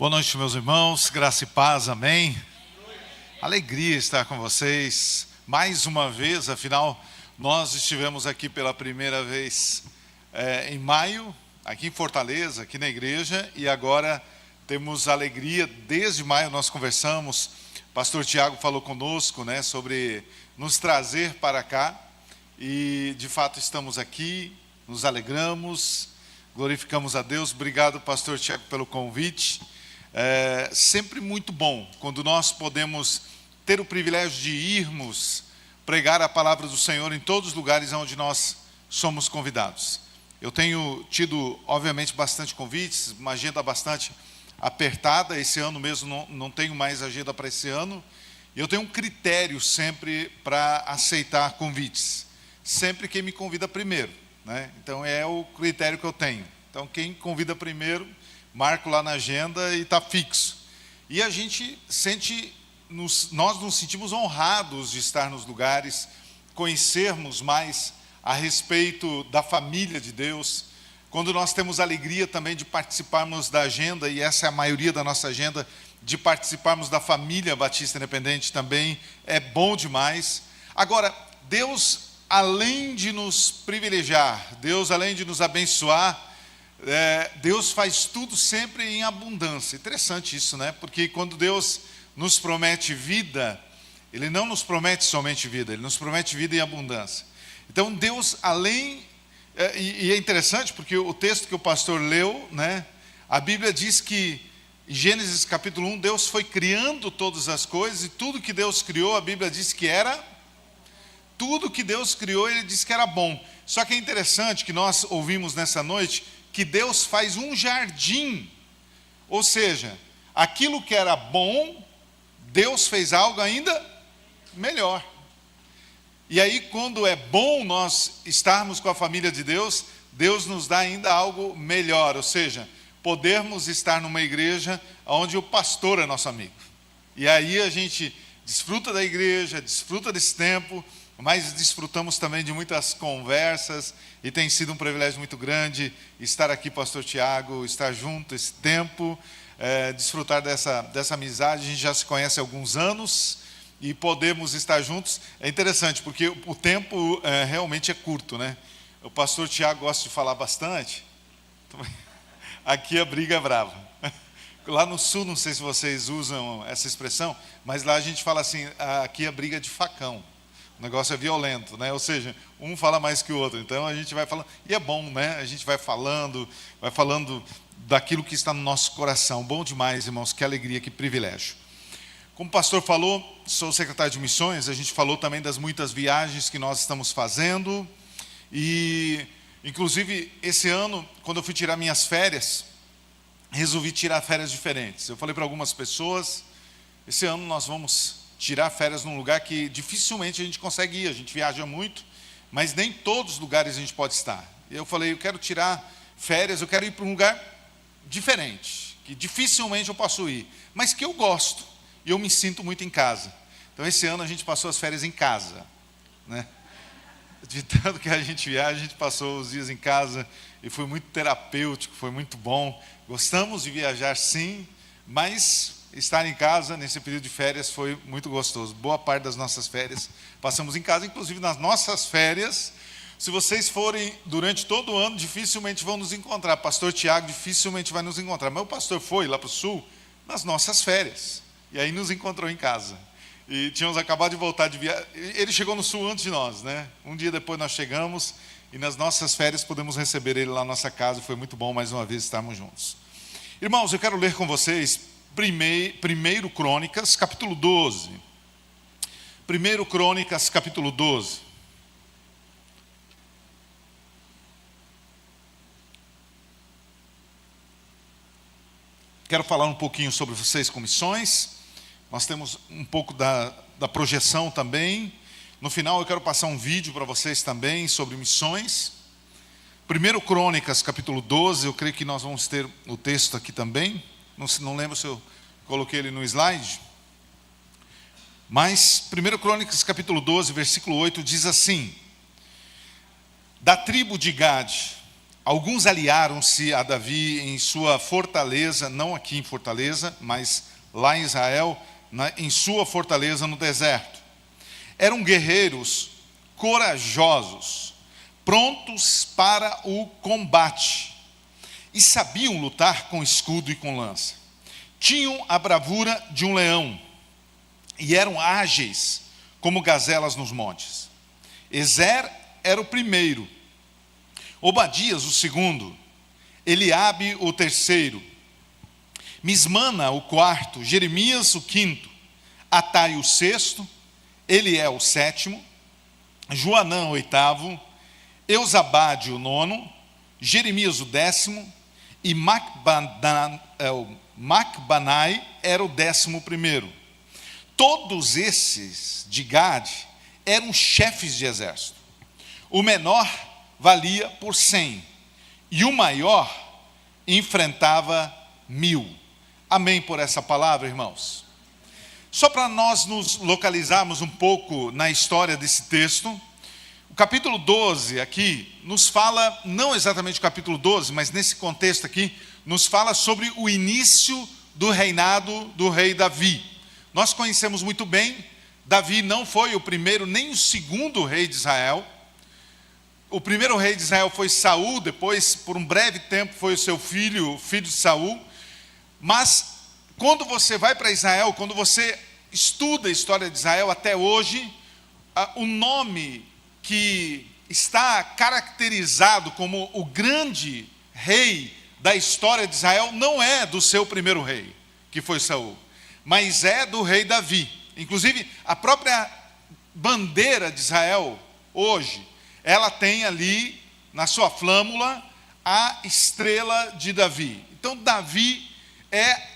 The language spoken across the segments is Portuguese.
Boa noite, meus irmãos, graça e paz, amém? Alegria estar com vocês mais uma vez, afinal, nós estivemos aqui pela primeira vez em maio, aqui em Fortaleza, aqui na igreja, e agora temos alegria, desde maio nós conversamos, pastor Tiago falou conosco, sobre nos trazer para cá, e de fato estamos aqui, nos alegramos, glorificamos a Deus. Obrigado, pastor Tiago, pelo convite. É sempre muito bom quando nós podemos ter o privilégio de irmos pregar a palavra do Senhor em todos os lugares onde nós somos convidados. Eu tenho tido, obviamente, bastante convites, uma agenda bastante apertada. Esse ano mesmo não tenho mais agenda para esse ano. E eu tenho um critério sempre para aceitar convites. Sempre quem me convida primeiro, Então é o critério que eu tenho. Então quem convida primeiro, marco lá na agenda e está fixo. E a gente nós nos sentimos honrados de estar nos lugares, conhecermos mais a respeito da família de Deus, quando nós temos alegria também de participarmos da agenda, e essa é a maioria da nossa agenda, de participarmos da família Batista Independente também, é bom demais. Agora, Deus, além de nos privilegiar, Deus, além de nos abençoar, Deus faz tudo sempre em abundância. Interessante isso, Porque quando Deus nos promete vida, Ele não nos promete somente vida, Ele nos promete vida em abundância. Então Deus, além, e é interessante porque o texto que o pastor leu, a Bíblia diz que em Gênesis capítulo 1, Deus foi criando todas as coisas, e tudo que Deus criou, a Bíblia diz que era, tudo que Deus criou, Ele disse que era bom. Só que é interessante que nós ouvimos nessa noite, que Deus faz um jardim, ou seja, aquilo que era bom, Deus fez algo ainda melhor. E aí, quando é bom nós estarmos com a família de Deus, Deus nos dá ainda algo melhor, ou seja, podermos estar numa igreja onde o pastor é nosso amigo. E aí a gente desfruta da igreja, desfruta desse tempo, mas desfrutamos também de muitas conversas, e tem sido um privilégio muito grande estar aqui, pastor Tiago, estar junto esse tempo, desfrutar dessa amizade. A gente já se conhece há alguns anos, e podemos estar juntos. É interessante, porque o tempo realmente é curto, O pastor Tiago gosta de falar bastante. Aqui a briga é brava. Lá no sul, não sei se vocês usam essa expressão, mas lá a gente fala assim, aqui a briga é de facão. O negócio é violento, Ou seja, um fala mais que o outro. Então a gente vai falando, e é bom, A gente vai falando daquilo que está no nosso coração. Bom demais, irmãos, que alegria, que privilégio. Como o pastor falou, sou secretário de missões, a gente falou também das muitas viagens que nós estamos fazendo. E, inclusive, esse ano, quando eu fui tirar minhas férias, resolvi tirar férias diferentes. Eu falei para algumas pessoas, esse ano nós vamos tirar férias num lugar que dificilmente a gente consegue ir. A gente viaja muito, mas nem todos os lugares a gente pode estar. Eu falei, eu quero tirar férias, eu quero ir para um lugar diferente, que dificilmente eu posso ir, mas que eu gosto, e eu me sinto muito em casa. Então esse ano a gente passou as férias em casa, De tanto que a gente viaja, a gente passou os dias em casa, e foi muito terapêutico, foi muito bom. Gostamos de viajar sim, mas estar em casa nesse período de férias foi muito gostoso. Boa parte das nossas férias passamos em casa, inclusive nas nossas férias. Se vocês forem durante todo o ano, dificilmente vão nos encontrar. Pastor Tiago dificilmente vai nos encontrar, mas o pastor foi lá para o sul nas nossas férias, e aí nos encontrou em casa. E tínhamos acabado de voltar de viagem. Ele chegou no sul antes de nós, Um dia depois nós chegamos, e nas nossas férias pudemos receber ele lá na nossa casa. Foi muito bom mais uma vez estarmos juntos. Irmãos, eu quero ler com vocês Primeiro Crônicas, capítulo 12. Primeiro Crônicas, capítulo 12. Quero falar um pouquinho sobre vocês com missões. Nós temos um pouco da projeção também. No final eu quero passar um vídeo para vocês também sobre missões. Primeiro Crônicas, capítulo 12, eu creio que nós vamos ter o texto aqui também. Não lembro se eu coloquei ele no slide. Mas 1 Crônicas capítulo 12, versículo 8 diz assim: da tribo de Gade, alguns aliaram-se a Davi em sua fortaleza, não aqui em Fortaleza, mas lá em Israel, em sua fortaleza no deserto. Eram guerreiros corajosos, prontos para o combate, e sabiam lutar com escudo e com lança. Tinham a bravura de um leão, e eram ágeis como gazelas nos montes. Ezer era o primeiro, Obadias o segundo, Eliabe o terceiro, Mismana o quarto, Jeremias o quinto, Atai o sexto, Eliel o sétimo, Joanã o oitavo, Eusabade o nono, Jeremias o décimo, e Macbanai era o 11º. Todos esses de Gade eram chefes de exército. O menor valia por 100, e o maior enfrentava 1000. Amém por essa palavra, irmãos? Só para nós nos localizarmos um pouco na história desse texto, o capítulo 12 aqui nos fala, não exatamente o capítulo 12, mas nesse contexto aqui, nos fala sobre o início do reinado do rei Davi. Nós conhecemos muito bem, Davi não foi o primeiro nem o segundo rei de Israel. O primeiro rei de Israel foi Saul, depois por um breve tempo foi o seu filho, o filho de Saul. Mas quando você vai para Israel, quando você estuda a história de Israel até hoje, o nome que está caracterizado como o grande rei da história de Israel não é do seu primeiro rei, que foi Saul, mas é do rei Davi. Inclusive, a própria bandeira de Israel, hoje, ela tem ali, na sua flâmula, a estrela de Davi. Então, Davi é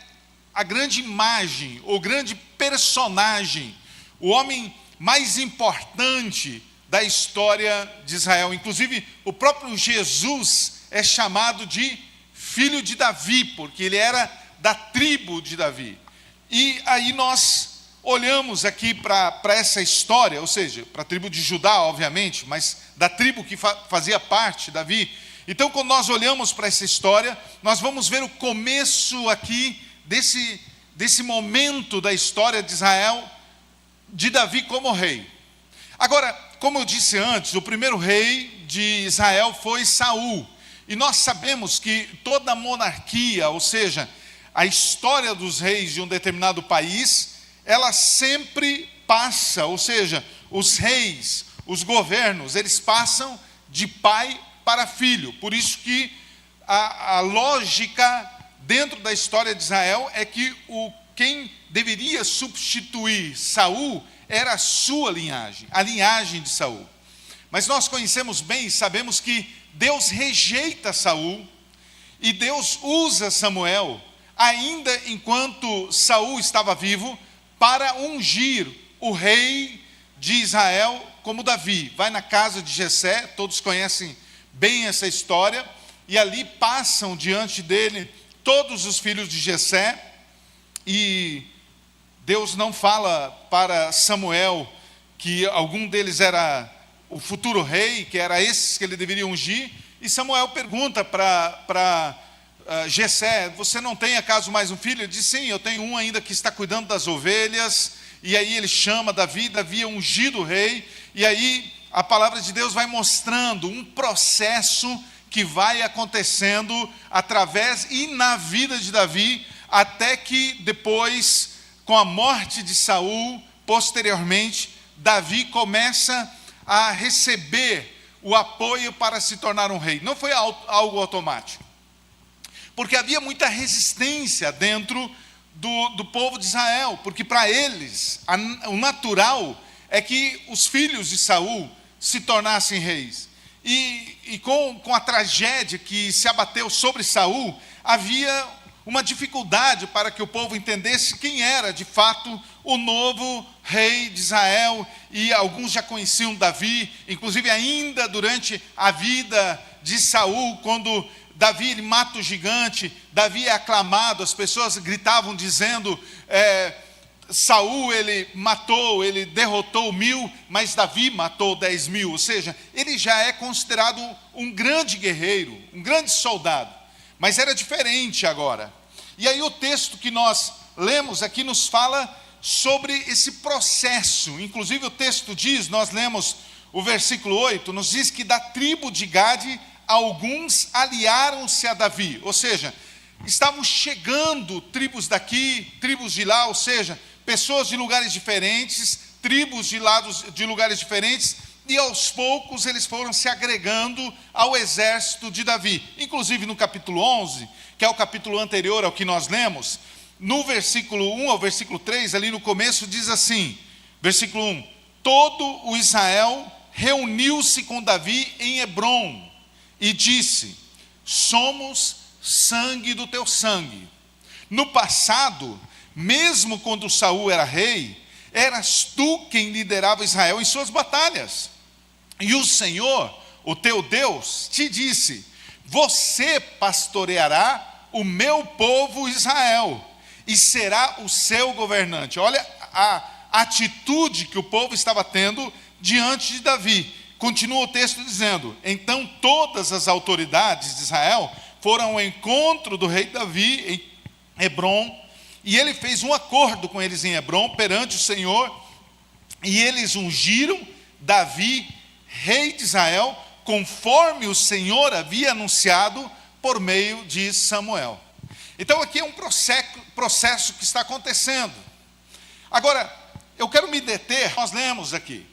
a grande imagem, o grande personagem, o homem mais importante da história de Israel. Inclusive, o próprio Jesus é chamado de filho de Davi, porque ele era da tribo de Davi. E aí nós olhamos aqui para essa história, ou seja, para a tribo de Judá, obviamente, mas da tribo que fazia parte de Davi. Então, quando nós olhamos para essa história, nós vamos ver o começo aqui desse momento da história de Israel, de Davi como rei. Agora, como eu disse antes, o primeiro rei de Israel foi Saul. E nós sabemos que toda monarquia, ou seja, a história dos reis de um determinado país, ela sempre passa, ou seja, os reis, os governos, eles passam de pai para filho. Por isso que a lógica dentro da história de Israel é que quem deveria substituir Saul era a sua linhagem, a linhagem de Saul. Mas nós conhecemos bem e sabemos que Deus rejeita Saul e Deus usa Samuel, ainda enquanto Saul estava vivo, para ungir o rei de Israel como Davi. Vai na casa de Jessé, todos conhecem bem essa história, e ali passam diante dele todos os filhos de Jessé, e Deus não fala para Samuel que algum deles era o futuro rei, que era esses que ele deveria ungir, e Samuel pergunta para Jessé: você não tem acaso mais um filho? Ele diz: sim, eu tenho um ainda que está cuidando das ovelhas. E aí ele chama Davi, Davi é ungido rei, e aí a palavra de Deus vai mostrando um processo que vai acontecendo através e na vida de Davi, até que depois, com a morte de Saul, posteriormente, Davi começa a receber o apoio para se tornar um rei. Não foi algo automático, porque havia muita resistência dentro do povo de Israel, porque para eles o natural é que os filhos de Saul se tornassem reis. E com a tragédia que se abateu sobre Saul, havia uma dificuldade para que o povo entendesse quem era de fato o novo rei de Israel. E alguns já conheciam Davi, inclusive ainda durante a vida de Saul, quando Davi ele mata o gigante, Davi é aclamado, as pessoas gritavam dizendo: Saul, ele derrotou 1000, mas Davi matou 10.000, ou seja, ele já é considerado um grande guerreiro, um grande soldado, mas era diferente agora. E aí o texto que nós lemos aqui nos fala sobre esse processo, inclusive o texto diz, nós lemos o versículo 8, nos diz que da tribo de Gade, alguns aliaram-se a Davi, ou seja, estavam chegando tribos daqui, tribos de lá, ou seja, pessoas de lugares diferentes, tribos de lugares diferentes, e aos poucos eles foram se agregando ao exército de Davi. Inclusive no capítulo 11, que é o capítulo anterior ao que nós lemos, no versículo 1 ao versículo 3, ali no começo diz assim, versículo 1, todo o Israel reuniu-se com Davi em Hebrom, e disse, somos sangue do teu sangue. No passado, mesmo quando Saul era rei, eras tu quem liderava Israel em suas batalhas. E o Senhor, o teu Deus, te disse, você pastoreará o meu povo Israel, e será o seu governante. Olha a atitude que o povo estava tendo diante de Davi. Continua o texto dizendo, então todas as autoridades de Israel foram ao encontro do rei Davi em Hebrom, e ele fez um acordo com eles em Hebrom, perante o Senhor, e eles ungiram Davi, rei de Israel, conforme o Senhor havia anunciado por meio de Samuel. Então aqui é um processo que está acontecendo. Agora, eu quero me deter, nós lemos aqui,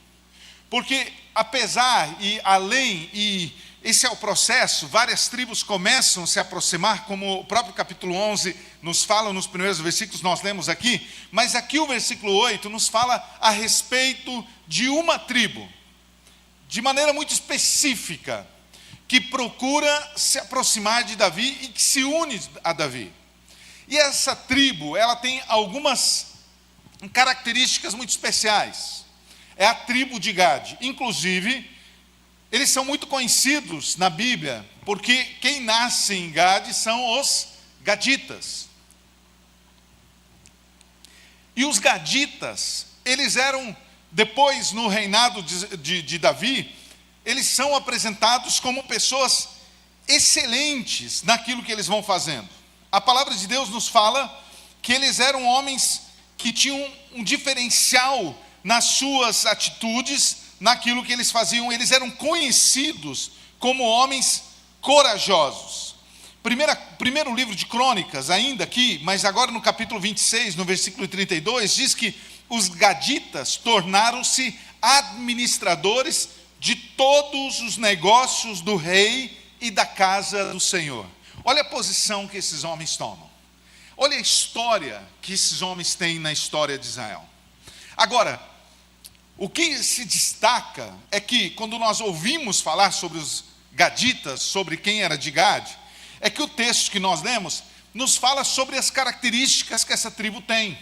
porque apesar e além, e esse é o processo, várias tribos começam a se aproximar, como o próprio capítulo 11 nos fala nos primeiros versículos, nós lemos aqui, mas aqui o versículo 8 nos fala a respeito de uma tribo, de maneira muito específica, que procura se aproximar de Davi e que se une a Davi. E essa tribo, ela tem algumas características muito especiais. É a tribo de Gade. Inclusive, eles são muito conhecidos na Bíblia, porque quem nasce em Gade são os gaditas. E os gaditas, eles eram, depois no reinado de Davi, eles são apresentados como pessoas excelentes naquilo que eles vão fazendo. A palavra de Deus nos fala que eles eram homens que tinham um diferencial nas suas atitudes, naquilo que eles faziam. Eles eram conhecidos como homens corajosos. Primeiro livro de Crônicas, ainda aqui, mas agora no capítulo 26, no versículo 32, diz que os gaditas tornaram-se administradores de todos os negócios do rei e da casa do Senhor. Olha a posição que esses homens tomam. Olha a história que esses homens têm na história de Israel. Agora, o que se destaca é que quando nós ouvimos falar sobre os gaditas, sobre quem era de Gade, é que o texto que nós lemos nos fala sobre as características que essa tribo tem,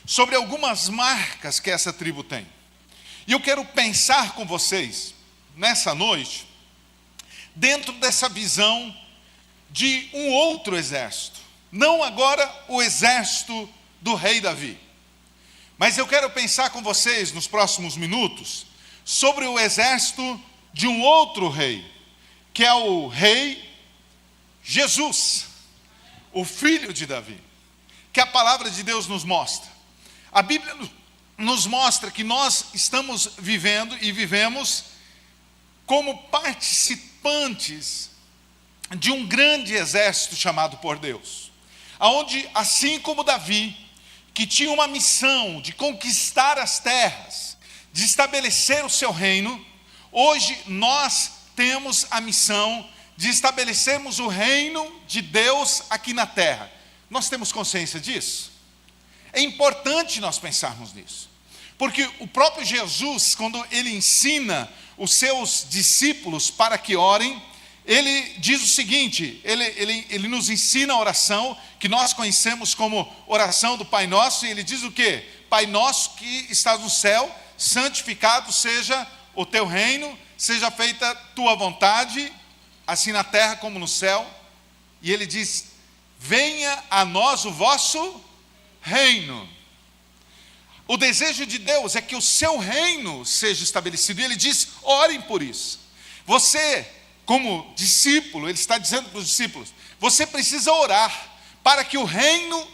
sobre algumas marcas que essa tribo tem. E eu quero pensar com vocês, nessa noite, dentro dessa visão de um outro exército. Não agora o exército do rei Davi. Mas eu quero pensar com vocês, nos próximos minutos, sobre o exército de um outro rei, que é o rei Jesus, o filho de Davi, que a palavra de Deus nos mostra. A Bíblia nos mostra que nós estamos vivendo e vivemos como participantes de um grande exército chamado por Deus, aonde, assim como Davi, que tinha uma missão de conquistar as terras, de estabelecer o seu reino, hoje nós temos a missão de estabelecermos o reino de Deus aqui na terra. Nós temos consciência disso? É importante nós pensarmos nisso, porque o próprio Jesus, quando ele ensina os seus discípulos para que orem, ele diz o seguinte, ele nos ensina a oração, que nós conhecemos como oração do Pai Nosso, e ele diz o quê? Pai Nosso que estás no céu, santificado seja o teu reino, seja feita a tua vontade, assim na terra como no céu. E ele diz, venha a nós o vosso reino. O desejo de Deus é que o seu reino seja estabelecido. E ele diz, orem por isso. Você, como discípulo, ele está dizendo para os discípulos, você precisa orar para que o reino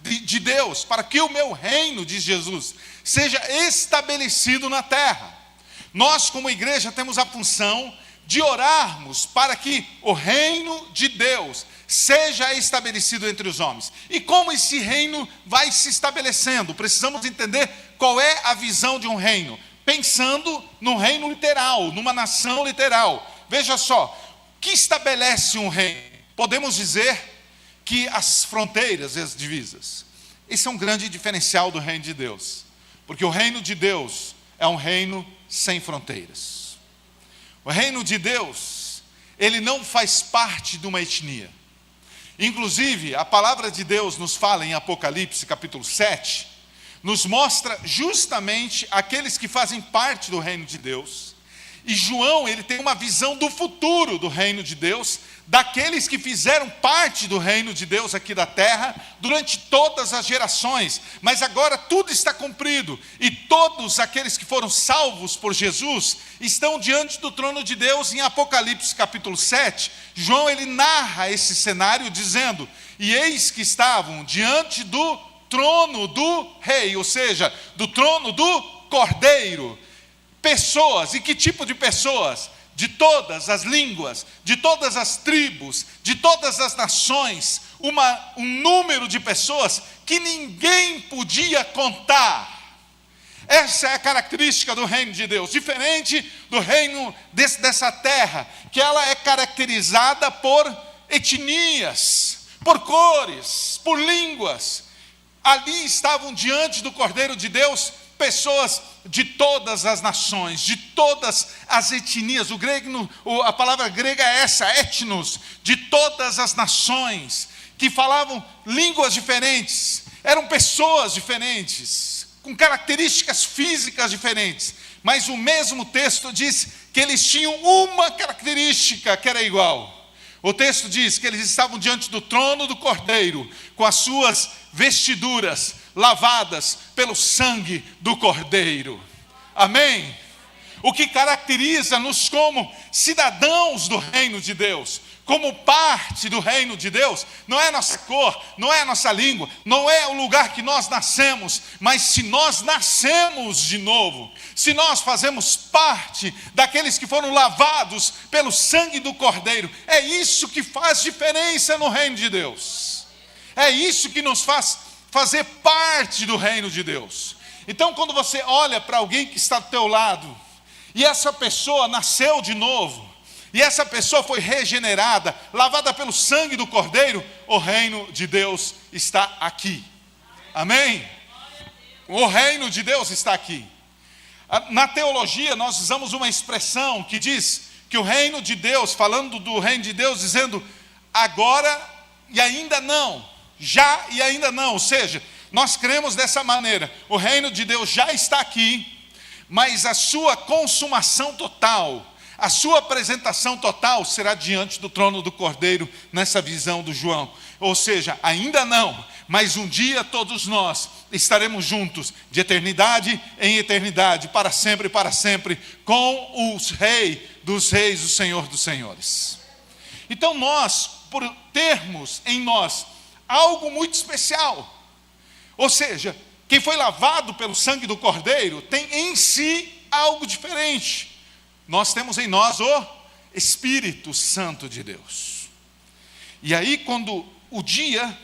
de Deus, para que o meu reino, diz Jesus, seja estabelecido na terra. Nós, como igreja, temos a função de orarmos para que o reino de Deus seja estabelecido entre os homens. E como esse reino vai se estabelecendo? Precisamos entender qual é a visão de um reino, pensando no reino literal, numa nação literal. Veja só, o que estabelece um reino? Podemos dizer que as fronteiras e as divisas. Esse é um grande diferencial do reino de Deus, porque o reino de Deus é um reino sem fronteiras. O reino de Deus, ele não faz parte de uma etnia. Inclusive, a palavra de Deus nos fala em Apocalipse, capítulo 7, nos mostra justamente aqueles que fazem parte do reino de Deus. E João, ele tem uma visão do futuro do reino de Deus, daqueles que fizeram parte do reino de Deus aqui da terra, durante todas as gerações, mas agora tudo está cumprido, e todos aqueles que foram salvos por Jesus, estão diante do trono de Deus. Em Apocalipse capítulo 7, João ele narra esse cenário dizendo, e eis que estavam diante do trono do rei, ou seja, do trono do cordeiro, pessoas. E que tipo de pessoas? De todas as línguas, de todas as tribos, de todas as nações, um número de pessoas que ninguém podia contar. Essa é a característica do reino de Deus, diferente do reino dessa terra, que ela é caracterizada por etnias, por cores, por línguas. Ali estavam diante do Cordeiro de Deus pessoas de todas as nações, de todas as etnias. A palavra grega é essa, etnos, de todas as nações, que falavam línguas diferentes, eram pessoas diferentes, com características físicas diferentes, mas o mesmo texto diz que eles tinham uma característica que era igual. O texto diz que eles estavam diante do trono do Cordeiro, com as suas vestiduras lavadas pelo sangue do Cordeiro. Amém? O que caracteriza-nos como cidadãos do reino de Deus, como parte do reino de Deus, não é a nossa cor, não é a nossa língua, não é o lugar que nós nascemos, mas se nós nascemos de novo, se nós fazemos parte daqueles que foram lavados pelo sangue do Cordeiro, é isso que faz diferença no reino de Deus. É isso que nos faz fazer parte do reino de Deus. Então, quando você olha para alguém que está do teu lado, e essa pessoa nasceu de novo, e essa pessoa foi regenerada, lavada pelo sangue do Cordeiro, o reino de Deus está aqui. Amém? O reino de Deus está aqui. Na teologia, nós usamos uma expressão que diz que o reino de Deus, falando do reino de Deus, dizendo agora e ainda não, já e ainda não. Ou seja, nós cremos dessa maneira, o reino de Deus já está aqui, mas a sua consumação total, a sua apresentação total será diante do trono do Cordeiro, nessa visão do João. Ou seja, ainda não, mas um dia todos nós estaremos juntos, de eternidade em eternidade, para sempre, com o Rei dos Reis, o Senhor dos Senhores. Então nós, por termos em nós algo muito especial, ou seja, quem foi lavado pelo sangue do Cordeiro, tem em si algo diferente. Nós temos em nós o Espírito Santo de Deus. E aí, quando o dia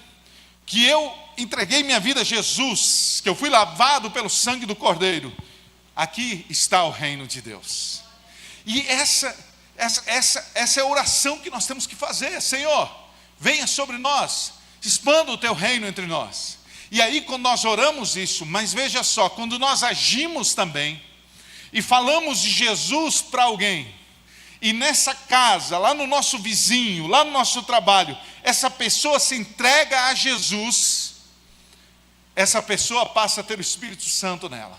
que eu entreguei minha vida a Jesus, que eu fui lavado pelo sangue do Cordeiro, aqui está o reino de Deus. E essa é a oração que nós temos que fazer. Senhor, venha sobre nós, expanda o teu reino entre nós. E aí, quando nós oramos isso, mas veja só, quando nós agimos também, e falamos de Jesus para alguém, e nessa casa, lá no nosso vizinho, lá no nosso trabalho, essa pessoa se entrega a Jesus, essa pessoa passa a ter o Espírito Santo nela.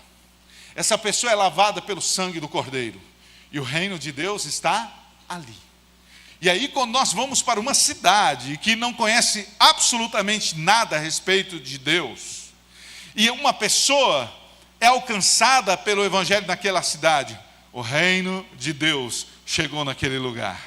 Essa pessoa é lavada pelo sangue do Cordeiro, e o reino de Deus está ali. E aí, quando nós vamos para uma cidade que não conhece absolutamente nada a respeito de Deus, e uma pessoa é alcançada pelo evangelho naquela cidade, o reino de Deus chegou naquele lugar.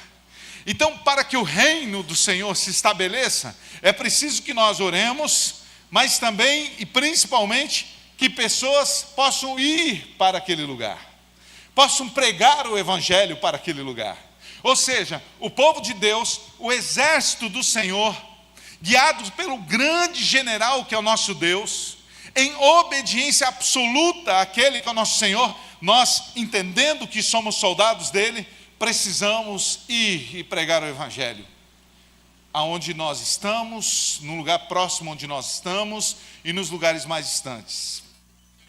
Então, para que o reino do Senhor se estabeleça, é preciso que nós oremos, mas também e principalmente que pessoas possam ir para aquele lugar, possam pregar o evangelho para aquele lugar. Ou seja, o povo de Deus, o exército do Senhor, guiados pelo grande general que é o nosso Deus, em obediência absoluta àquele que é o nosso Senhor, nós, entendendo que somos soldados dele, precisamos ir e pregar o evangelho aonde nós estamos, no lugar próximo onde nós estamos e nos lugares mais distantes.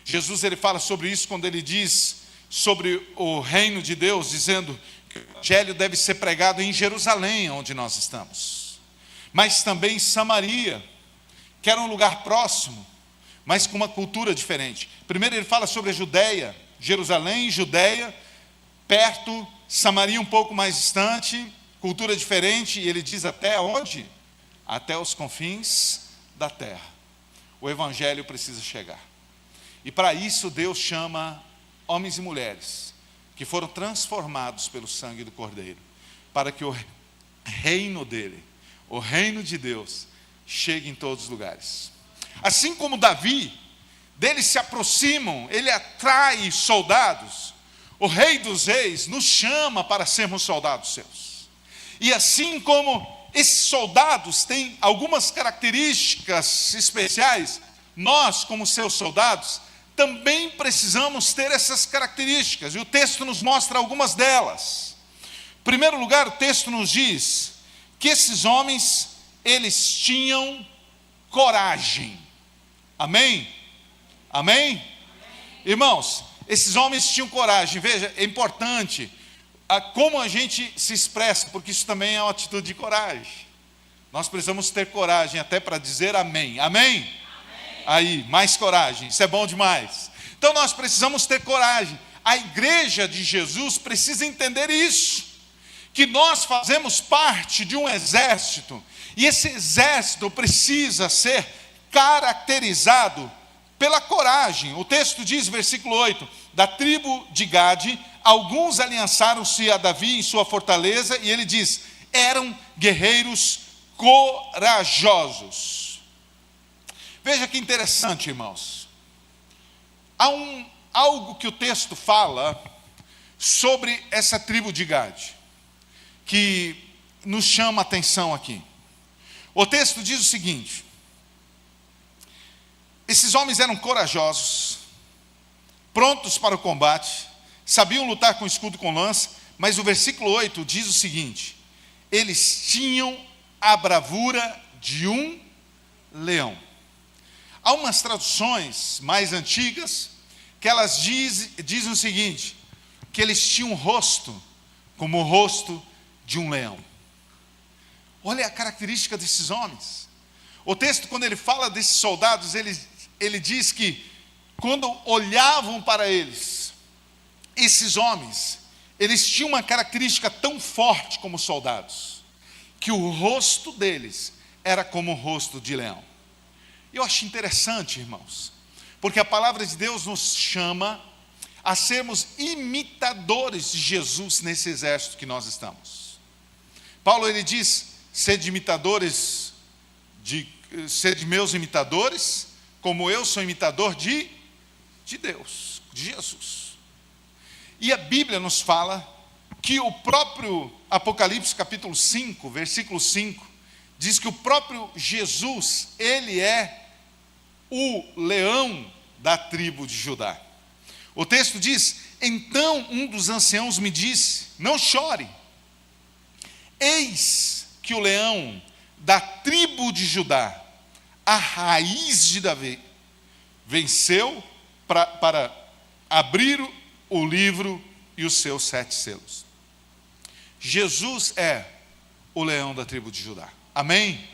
Jesus, ele fala sobre isso quando ele diz sobre o reino de Deus, dizendo que o evangelho deve ser pregado em Jerusalém, onde nós estamos, mas também em Samaria, que era um lugar próximo, mas com uma cultura diferente. Primeiro ele fala sobre a Judeia, Jerusalém, Judeia, perto, Samaria um pouco mais distante, cultura diferente, e ele diz até onde? Até os confins da terra. O evangelho precisa chegar. E para isso Deus chama homens e mulheres que foram transformados pelo sangue do Cordeiro, para que o reino dele, o reino de Deus, chegue em todos os lugares. Assim como Davi, dele se aproximam, ele atrai soldados, o Rei dos Reis nos chama para sermos soldados seus. E assim como esses soldados têm algumas características especiais, nós, como seus soldados, também precisamos ter essas características, e o texto nos mostra algumas delas. Em primeiro lugar, o texto nos diz que esses homens, eles tinham coragem. Amém? Amém? Irmãos, esses homens tinham coragem. Veja, é importante como a gente se expressa, porque isso também é uma atitude de coragem. Nós precisamos ter coragem até para dizer amém. Amém? Amém. Aí, mais coragem, isso é bom demais. Então nós precisamos ter coragem. A igreja de Jesus precisa entender isso, que nós fazemos parte de um exército, e esse exército precisa ser caracterizado pela coragem. O texto diz, versículo 8, da tribo de Gade, alguns aliançaram-se a Davi em sua fortaleza, e ele diz, eram guerreiros corajosos. Veja que interessante, irmãos. Há algo que o texto fala sobre essa tribo de Gade, que nos chama a atenção aqui. O texto diz o seguinte: esses homens eram corajosos, prontos para o combate, sabiam lutar com escudo e com lança, mas o versículo 8 diz o seguinte: eles tinham a bravura de um leão. Há umas traduções mais antigas que elas dizem o seguinte, que eles tinham um rosto como o rosto de um leão. Olha a característica desses homens. O texto, quando ele fala desses soldados, ele diz que quando olhavam para eles, esses homens, eles tinham uma característica tão forte como soldados, que o rosto deles era como o rosto de leão. Eu acho interessante, irmãos, porque a palavra de Deus nos chama a sermos imitadores de Jesus nesse exército que nós estamos. Paulo, ele diz, sede meus imitadores, como eu sou imitador de Deus, de Jesus. E a Bíblia nos fala que o próprio Apocalipse capítulo 5, versículo 5, diz que o próprio Jesus, ele é o leão da tribo de Judá. O texto diz, então um dos anciãos me disse, não chore, eis que o leão da tribo de Judá, a raiz de Davi, venceu para abrir o livro e os seus 7 selos. Jesus é o leão da tribo de Judá. Amém?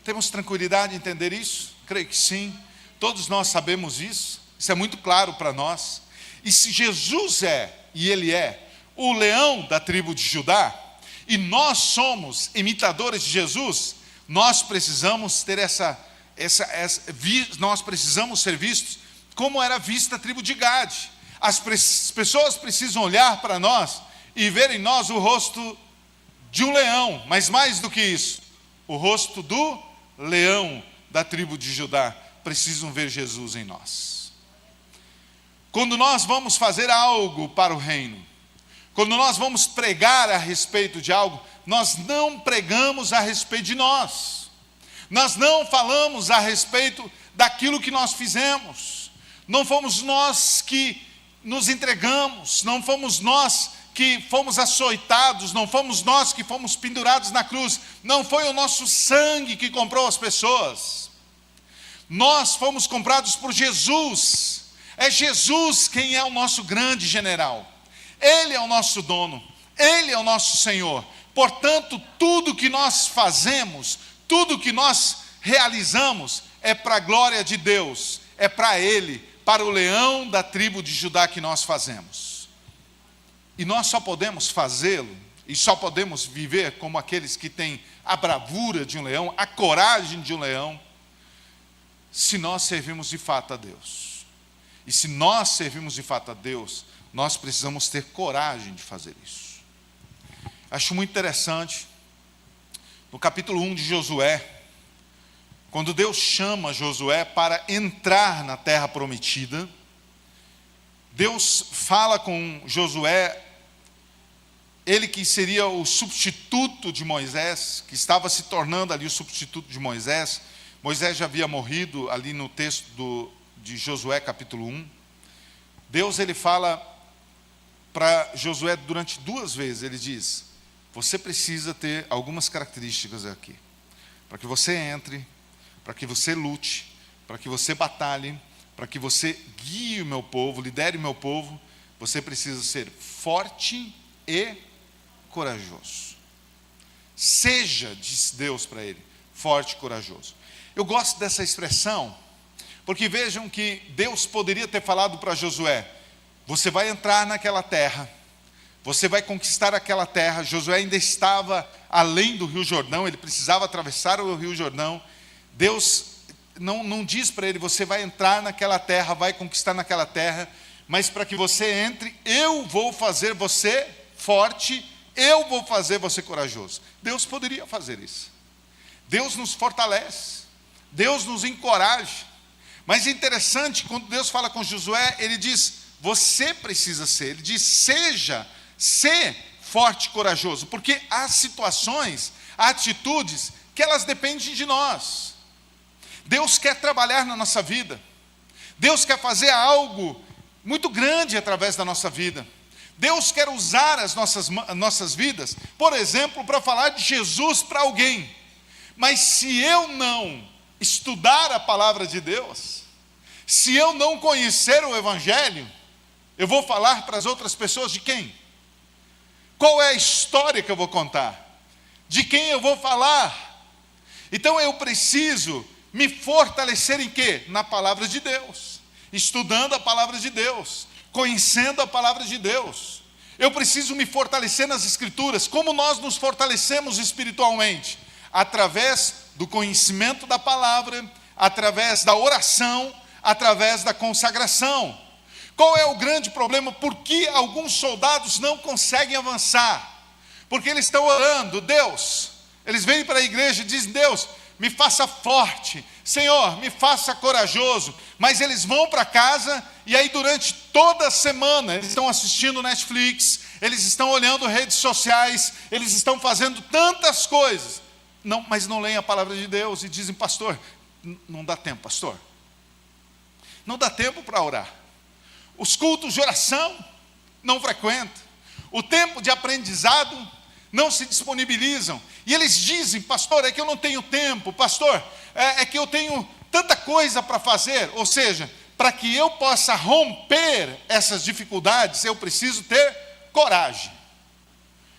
Temos tranquilidade em entender isso? Creio que sim. Todos nós sabemos isso. Isso é muito claro para nós. E se Jesus é, e ele é, o leão da tribo de Judá, e nós somos imitadores de Jesus, nós precisamos ter nós precisamos ser vistos como era vista a tribo de Gade. As pessoas precisam olhar para nós e ver em nós o rosto de um leão, mas mais do que isso, o rosto do leão da tribo de Judá. Precisam ver Jesus em nós. Quando nós vamos fazer algo para o reino, quando nós vamos pregar a respeito de algo, nós não pregamos a respeito de nós. Nós não falamos a respeito daquilo que nós fizemos. Não fomos nós que nos entregamos, não fomos nós que fomos açoitados, não fomos nós que fomos pendurados na cruz, não foi o nosso sangue que comprou as pessoas. Nós fomos comprados por Jesus. É Jesus quem é o nosso grande general. Ele é o nosso dono, Ele é o nosso Senhor. Portanto, tudo que nós fazemos, tudo que nós realizamos, é para a glória de Deus, é para Ele, para o leão da tribo de Judá que nós fazemos. E nós só podemos fazê-lo, e só podemos viver como aqueles que têm a bravura de um leão, a coragem de um leão, se nós servimos de fato a Deus. E se nós servimos de fato a Deus, nós precisamos ter coragem de fazer isso. Acho muito interessante, no capítulo 1 de Josué, quando Deus chama Josué para entrar na terra prometida, Deus fala com Josué, ele que seria o substituto de Moisés, que estava se tornando ali o substituto de Moisés. Moisés já havia morrido ali no texto de Josué capítulo 1. Deus ele fala para Josué durante 2 vezes, ele diz: você precisa ter algumas características aqui, para que você entre, para que você lute, para que você batalhe, para que você guie o meu povo, lidere o meu povo, você precisa ser forte e corajoso. Seja, disse Deus para ele, forte e corajoso. Eu gosto dessa expressão, porque vejam que Deus poderia ter falado para Josué: você vai entrar naquela terra, você vai conquistar aquela terra. Josué ainda estava além do Rio Jordão, ele precisava atravessar o Rio Jordão. Deus não diz para ele: você vai entrar naquela terra, vai conquistar naquela terra, mas para que você entre, eu vou fazer você forte, eu vou fazer você corajoso. Deus poderia fazer isso. Deus nos fortalece, Deus nos encoraja. Mas é interessante, quando Deus fala com Josué, ele diz: você precisa ser. Ele diz: ser forte e corajoso, porque há situações, há atitudes que elas dependem de nós. Deus quer trabalhar na nossa vida, Deus quer fazer algo muito grande através da nossa vida. Deus quer usar as nossas vidas, por exemplo, para falar de Jesus para alguém. Mas se eu não estudar a palavra de Deus, se eu não conhecer o Evangelho, eu vou falar para as outras pessoas de quem? Qual é a história que eu vou contar? De quem eu vou falar? Então eu preciso me fortalecer em quê? Na palavra de Deus, estudando a palavra de Deus, conhecendo a palavra de Deus. Eu preciso me fortalecer nas Escrituras. Como nós nos fortalecemos espiritualmente? Através do conhecimento da palavra, através da oração, através da consagração. Qual é o grande problema? Por que alguns soldados não conseguem avançar? Porque eles estão orando, Deus, eles vêm para a igreja e dizem: Deus, me faça forte, Senhor, me faça corajoso. Mas eles vão para casa e aí durante toda a semana eles estão assistindo Netflix, eles estão olhando redes sociais, eles estão fazendo tantas coisas, mas não leem a palavra de Deus e dizem: pastor, não dá tempo, pastor, não dá tempo para orar. Os cultos de oração não frequentam, o tempo de aprendizado não se disponibilizam. E eles dizem: pastor, é que eu não tenho tempo, pastor, é que eu tenho tanta coisa para fazer. Ou seja, para que eu possa romper essas dificuldades, eu preciso ter coragem.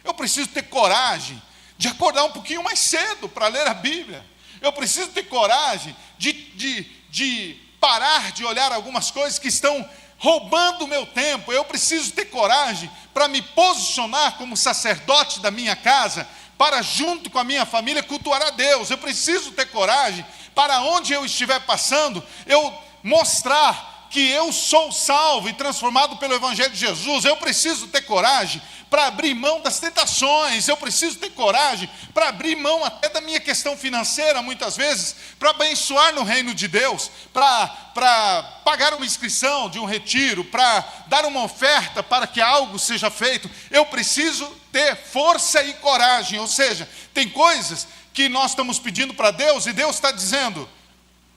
Eu preciso ter coragem de acordar um pouquinho mais cedo para ler a Bíblia. Eu preciso ter coragem de parar de olhar algumas coisas que estão roubando o meu tempo. Eu preciso ter coragem para me posicionar como sacerdote da minha casa, para junto com a minha família cultuar a Deus. Eu preciso ter coragem para onde eu estiver passando, eu mostrar que eu sou salvo e transformado pelo Evangelho de Jesus, eu preciso ter coragem para abrir mão das tentações, eu preciso ter coragem para abrir mão até da minha questão financeira, muitas vezes, para abençoar no reino de Deus, para pagar uma inscrição de um retiro, para dar uma oferta para que algo seja feito. Eu preciso ter força e coragem. Ou seja, tem coisas que nós estamos pedindo para Deus e Deus está dizendo: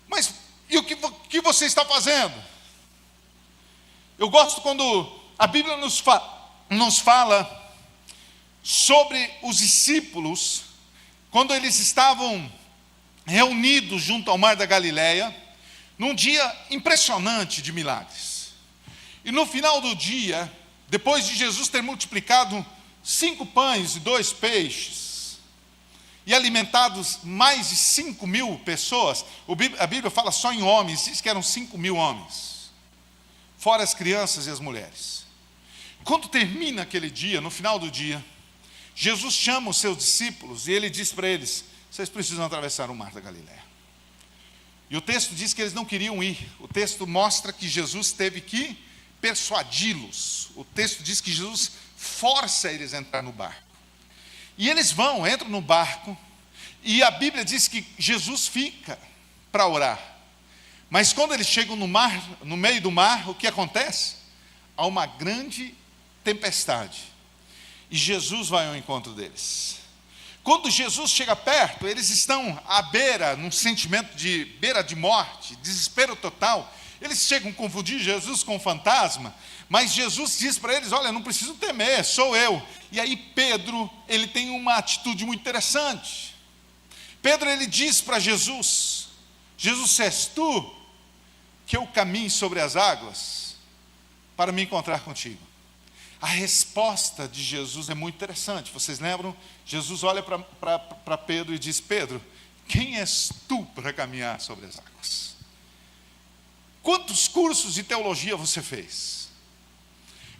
mas e o que você está fazendo? Eu gosto quando a Bíblia nos fala sobre os discípulos, quando eles estavam reunidos junto ao mar da Galileia, num dia impressionante de milagres. E no final do dia, depois de Jesus ter multiplicado 5 pães e 2 peixes, e alimentados mais de 5.000 pessoas, a Bíblia fala só em homens, diz que eram 5.000 homens, fora as crianças e as mulheres. Quando termina aquele dia, no final do dia, Jesus chama os seus discípulos e ele diz para eles: vocês precisam atravessar o mar da Galileia. E o texto diz que eles não queriam ir. O texto mostra que Jesus teve que persuadi-los. O texto diz que Jesus força eles a entrar no barco. E eles entram no barco, e a Bíblia diz que Jesus fica para orar. Mas quando eles chegam no mar, no meio do mar, o que acontece? Há uma grande tempestade. E Jesus vai ao encontro deles. Quando Jesus chega perto, eles estão à beira, num sentimento de beira de morte, desespero total. Eles chegam a confundir Jesus com um fantasma, mas Jesus diz para eles: olha, não preciso temer, sou eu. E aí Pedro, ele tem uma atitude muito interessante. Pedro, ele diz para Jesus: Jesus, se és tu, que eu caminhe sobre as águas para me encontrar contigo. A resposta de Jesus é muito interessante. Vocês lembram? Jesus olha para Pedro e diz: Pedro, quem és tu para caminhar sobre as águas? Quantos cursos de teologia você fez?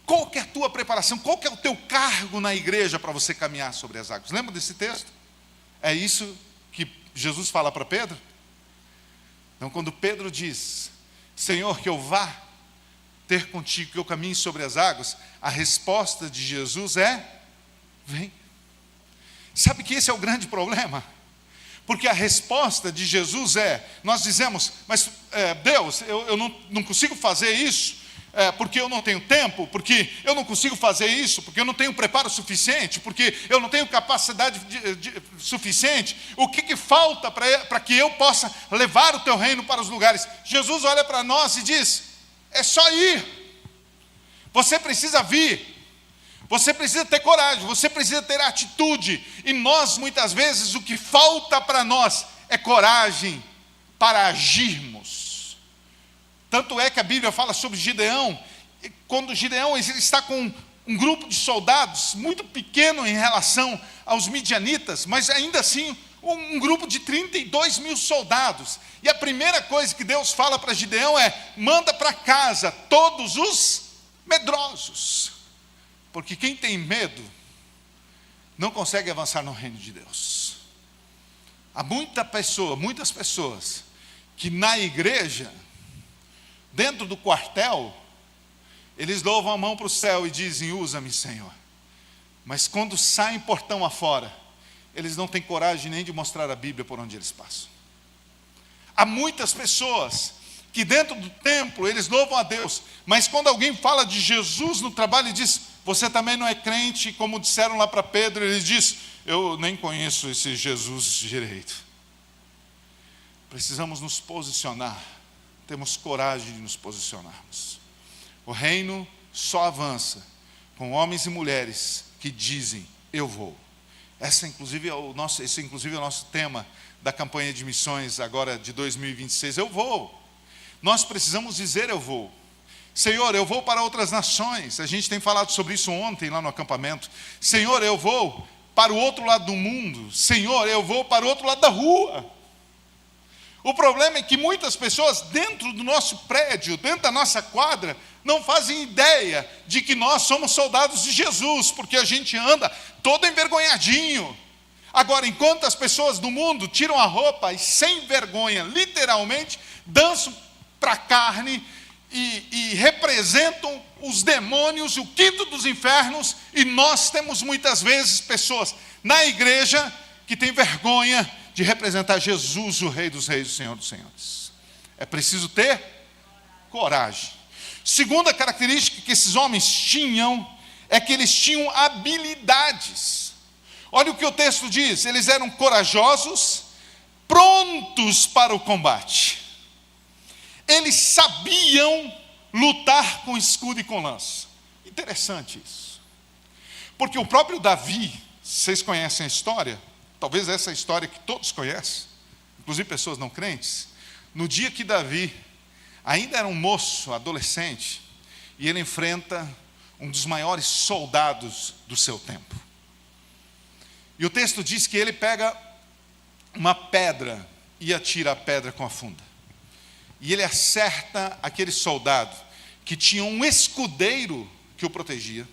Qual que é a tua preparação? Qual que é o teu cargo na igreja para você caminhar sobre as águas? Lembra desse texto? É isso que Jesus fala para Pedro? Então, quando Pedro diz: Senhor, que eu vá ter contigo, que eu caminhe sobre as águas, a resposta de Jesus é: vem. Sabe que esse é o grande problema? Porque a resposta de Jesus nós dizemos: mas Deus, eu não consigo fazer isso, porque eu não tenho tempo, porque eu não consigo fazer isso, porque eu não tenho preparo suficiente, porque eu não tenho capacidade suficiente. O que falta para que eu possa levar o teu reino para os lugares? Jesus olha para nós e diz: é só ir. Você precisa vir. Você precisa ter coragem, você precisa ter atitude. E nós, muitas vezes, o que falta para nós é coragem para agirmos. Tanto é que a Bíblia fala sobre Gideão. Quando Gideão está com um grupo de soldados muito pequeno em relação aos midianitas, mas ainda assim um grupo de 32.000 soldados. E a primeira coisa que Deus fala para Gideão é: manda para casa todos os medrosos. Porque quem tem medo não consegue avançar no reino de Deus. Há muitas pessoas que na igreja, dentro do quartel, eles louvam a mão para o céu e dizem: usa-me, Senhor. Mas quando saem portão afora, eles não têm coragem nem de mostrar a Bíblia por onde eles passam. Há muitas pessoas que dentro do templo eles louvam a Deus, mas quando alguém fala de Jesus no trabalho e diz: você também não é crente, como disseram lá para Pedro, ele diz: eu nem conheço esse Jesus direito. Precisamos nos posicionar, temos coragem de nos posicionarmos. O reino só avança com homens e mulheres que dizem: eu vou. Esse inclusive é o nosso tema da campanha de missões agora de 2026, eu vou. Nós precisamos dizer: eu vou. Senhor, eu vou para outras nações. A gente tem falado sobre isso ontem lá no acampamento. Senhor, eu vou para o outro lado do mundo. Senhor, eu vou para o outro lado da rua. O problema é que muitas pessoas dentro do nosso prédio, dentro da nossa quadra, não fazem ideia de que nós somos soldados de Jesus, porque a gente anda todo envergonhadinho. Agora, enquanto as pessoas do mundo tiram a roupa e sem vergonha, literalmente, dançam para a carne, e representam os demônios, o quinto dos infernos, e nós temos muitas vezes pessoas na igreja que têm vergonha de representar Jesus, o Rei dos Reis, o Senhor dos Senhores. É preciso ter coragem. Segunda característica que esses homens tinham é que eles tinham habilidades. Olha o que o texto diz: eles eram corajosos, prontos para o combate. Eles sabiam lutar com escudo e com lança. Interessante isso. Porque o próprio Davi, vocês conhecem a história, talvez essa é a história que todos conhecem, inclusive pessoas não crentes. No dia que Davi ainda era um moço, adolescente, e ele enfrenta um dos maiores soldados do seu tempo. E o texto diz que ele pega uma pedra e atira a pedra com a funda. E ele acerta aquele soldado que tinha um escudeiro que o protegia.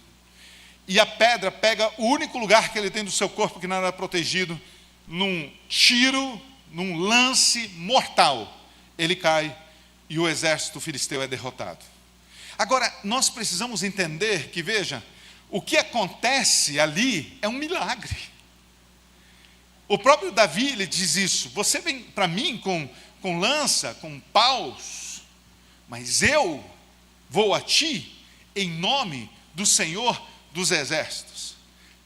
E a pedra pega o único lugar que ele tem do seu corpo que não era protegido, num tiro, num lance mortal. Ele cai e o exército filisteu é derrotado. Agora, nós precisamos entender que, veja, o que acontece ali é um milagre. O próprio Davi, ele diz isso: você vem para mim com lança, com paus, mas eu vou a ti em nome do Senhor dos Exércitos.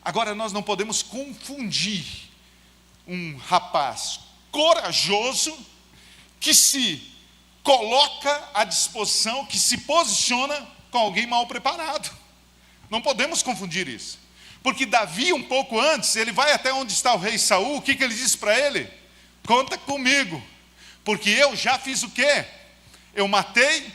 Agora, nós não podemos confundir um rapaz corajoso que se coloca à disposição, que se posiciona com alguém mal preparado. Não podemos confundir isso. Porque Davi, um pouco antes, ele vai até onde está o rei Saul. O que ele diz para ele? Conta comigo, porque eu já fiz o quê? Eu matei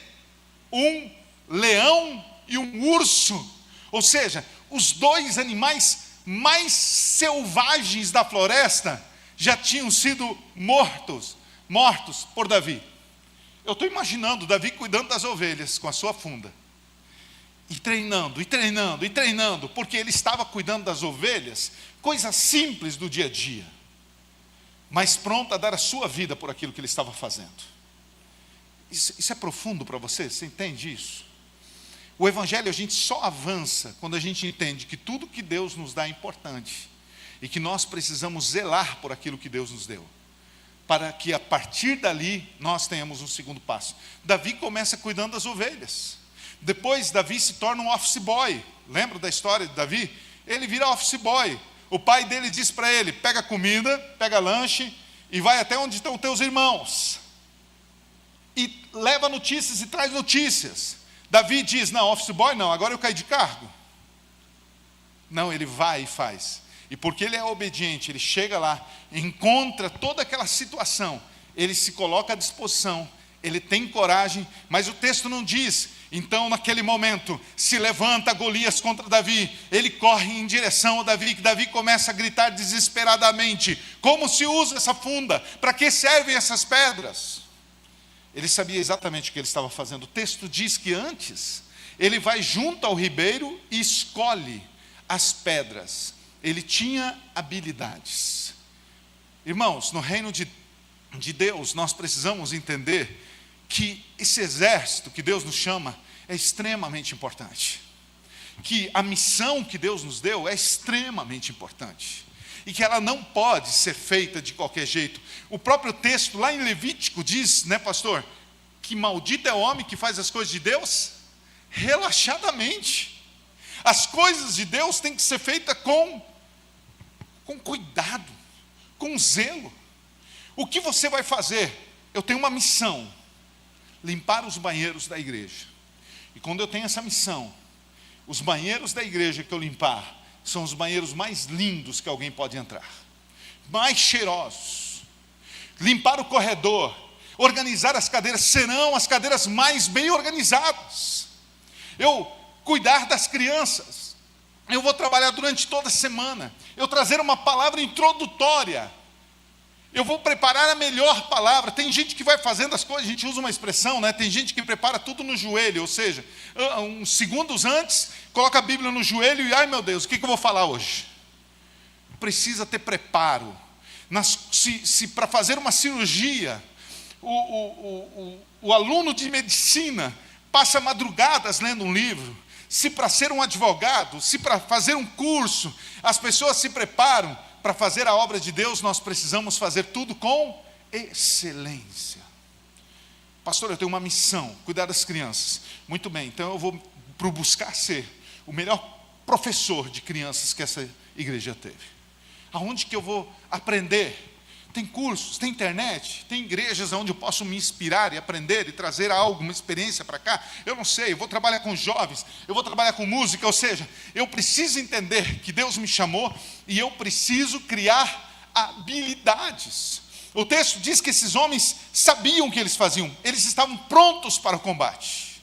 um leão e um urso. Ou seja, os dois animais mais selvagens da floresta já tinham sido mortos por Davi. Eu estou imaginando Davi cuidando das ovelhas com a sua funda. E treinando, porque ele estava cuidando das ovelhas, coisas simples do dia a dia, mas pronto a dar a sua vida por aquilo que ele estava fazendo. Isso é profundo para você? Você entende isso? O Evangelho, a gente só avança quando a gente entende que tudo que Deus nos dá é importante, e que nós precisamos zelar por aquilo que Deus nos deu, para que a partir dali nós tenhamos um segundo passo. Davi começa cuidando das ovelhas. Depois Davi se torna um office boy. Lembra da história de Davi? Ele vira office boy. O pai dele diz para ele: pega comida, pega lanche e vai até onde estão teus irmãos. E leva notícias e traz notícias. Davi diz: não, office boy não, agora eu caí de cargo. Não, ele vai e faz. E porque ele é obediente, ele chega lá, encontra toda aquela situação, ele se coloca à disposição, ele tem coragem, mas o texto não diz. Então, naquele momento, se levanta Golias contra Davi, ele corre em direção a Davi, que Davi começa a gritar desesperadamente: como se usa essa funda? Para que servem essas pedras? Ele sabia exatamente o que ele estava fazendo. O texto diz que antes, ele vai junto ao ribeiro e escolhe as pedras. Ele tinha habilidades. Irmãos, no reino de Deus, nós precisamos entender que esse exército que Deus nos chama é extremamente importante. Que a missão que Deus nos deu é extremamente importante. E que ela não pode ser feita de qualquer jeito. O próprio texto lá em Levítico diz, né, pastor, que maldito é o homem que faz as coisas de Deus relaxadamente. As coisas de Deus têm que ser feitas com cuidado, com zelo. O que você vai fazer? Eu tenho uma missão: limpar os banheiros da igreja. E quando eu tenho essa missão, os banheiros da igreja que eu limpar são os banheiros mais lindos que alguém pode entrar, mais cheirosos. Limpar o corredor, organizar as cadeiras, serão as cadeiras mais bem organizadas. Eu cuidar das crianças. Eu vou trabalhar durante toda a semana. Eu trazer uma palavra introdutória. Eu vou preparar a melhor palavra. Tem gente que vai fazendo as coisas, a gente usa uma expressão, né? Tem gente que prepara tudo no joelho, ou seja, uns segundos antes, coloca a Bíblia no joelho e, ai meu Deus, o que eu vou falar hoje? Precisa ter preparo. Se para fazer uma cirurgia, o aluno de medicina passa madrugadas lendo um livro, se para ser um advogado, se para fazer um curso, as pessoas se preparam para fazer a obra de Deus, nós precisamos fazer tudo com excelência. Pastor, eu tenho uma missão, cuidar das crianças. Muito bem, então eu vou buscar ser o melhor professor de crianças que essa igreja teve. Aonde que eu vou aprender? Tem cursos, tem internet, tem igrejas onde eu posso me inspirar e aprender e trazer algo, uma experiência para cá. Eu não sei, eu vou trabalhar com jovens, eu vou trabalhar com música, ou seja, eu preciso entender que Deus me chamou e eu preciso criar habilidades. O texto diz que esses homens sabiam o que eles faziam, eles estavam prontos para o combate,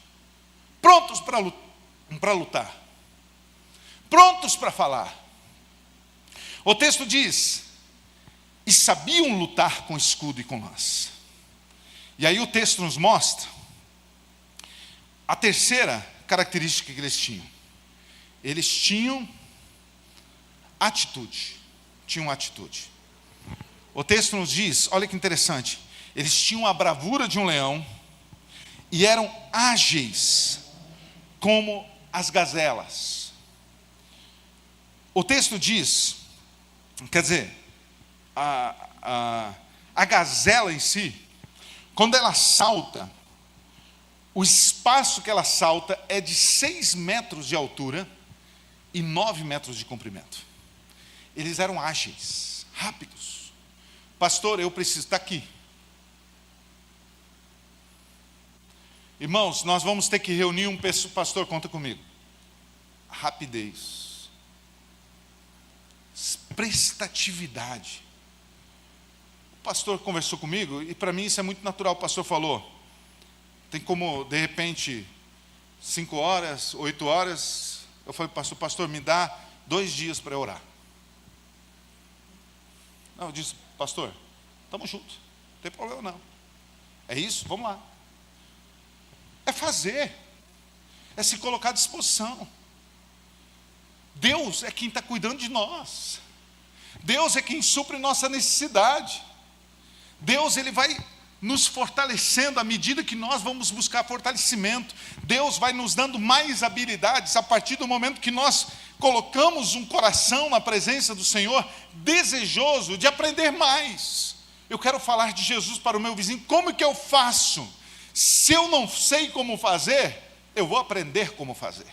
prontos para lutar, prontos para falar. O texto diz: e sabiam lutar com escudo e com lança. E aí o texto nos mostra a terceira característica que eles tinham. Eles tinham atitude. O texto nos diz, olha que interessante, eles tinham a bravura de um leão e eram ágeis como as gazelas. O texto diz, quer dizer, a gazela em si, quando ela salta, o espaço que ela salta é de 6 metros de altura e 9 metros de comprimento. Eles eram ágeis, rápidos. Pastor, eu preciso estar aqui. Irmãos, nós vamos ter que reunir um pessoal. Pastor, conta comigo. Rapidez, prestatividade. O pastor conversou comigo e para mim isso é muito natural. O pastor falou, tem como de repente 5 horas, 8 horas. Eu falei, pastor, me dá 2 dias para orar. Não, eu disse, pastor, estamos juntos, não tem problema não. É isso, vamos lá. É fazer, é se colocar à disposição. Deus é quem está cuidando de nós. Deus é quem supre nossa necessidade. Deus, Ele vai nos fortalecendo à medida que nós vamos buscar fortalecimento. Deus vai nos dando mais habilidades a partir do momento que nós colocamos um coração na presença do Senhor, desejoso de aprender mais. Eu quero falar de Jesus para o meu vizinho. Como que eu faço? Se eu não sei como fazer, eu vou aprender como fazer.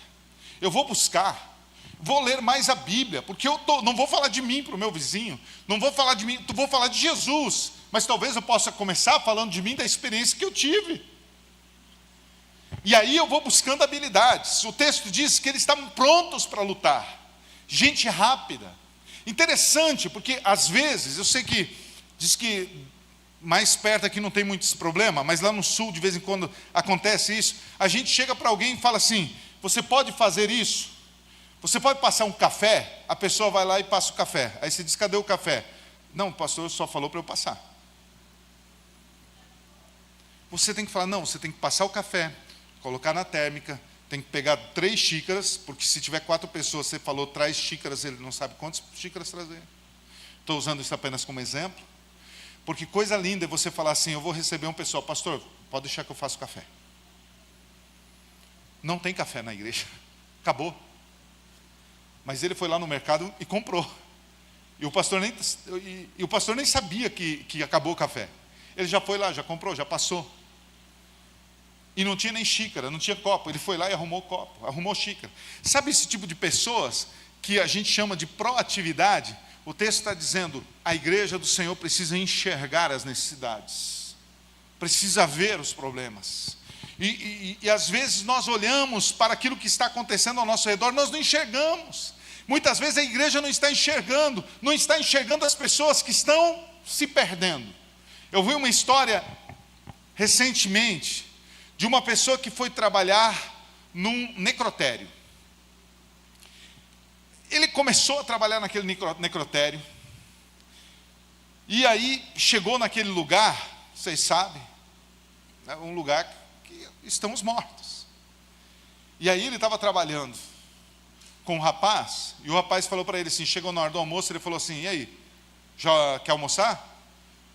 Eu vou buscar. Vou ler mais a Bíblia, porque não vou falar de mim para o meu vizinho, não vou falar de mim, vou falar de Jesus, mas talvez eu possa começar falando de mim, da experiência que eu tive. E aí eu vou buscando habilidades. O texto diz que eles estavam prontos para lutar, gente rápida. Interessante, porque às vezes, eu sei que diz que mais perto aqui não tem muito esse problema, mas lá no sul de vez em quando acontece isso. A gente chega para alguém e fala assim, você pode fazer isso? Você pode passar um café? A pessoa vai lá e passa o café. Aí você diz, cadê o café? Não, o pastor só falou para eu passar. Você tem que falar, não, você tem que passar o café, colocar na térmica, tem que pegar 3 xícaras, porque se tiver 4 pessoas, você falou, traz xícaras, ele não sabe quantas xícaras trazer. Estou usando isso apenas como exemplo, porque coisa linda é você falar assim, eu vou receber um pessoal, pastor, pode deixar que eu faça o café. Não tem café na igreja, acabou. Mas ele foi lá no mercado e comprou. E o pastor nem sabia que acabou o café. Ele já foi lá, já comprou, já passou. E não tinha nem xícara, não tinha copo. Ele foi lá e arrumou copo, arrumou xícara. Sabe esse tipo de pessoas que a gente chama de proatividade? O texto está dizendo, a igreja do Senhor precisa enxergar as necessidades. Precisa ver os problemas. E às vezes nós olhamos para aquilo que está acontecendo ao nosso redor, nós não enxergamos. Muitas vezes a igreja não está enxergando as pessoas que estão se perdendo. Eu vi uma história recentemente de uma pessoa que foi trabalhar num necrotério. Ele começou a trabalhar naquele necrotério, e aí chegou naquele lugar, vocês sabem, né, um lugar que estão os mortos. E aí ele estava trabalhando com um rapaz, e o rapaz falou para ele assim, chegou na hora do almoço, ele falou assim, e aí, já quer almoçar?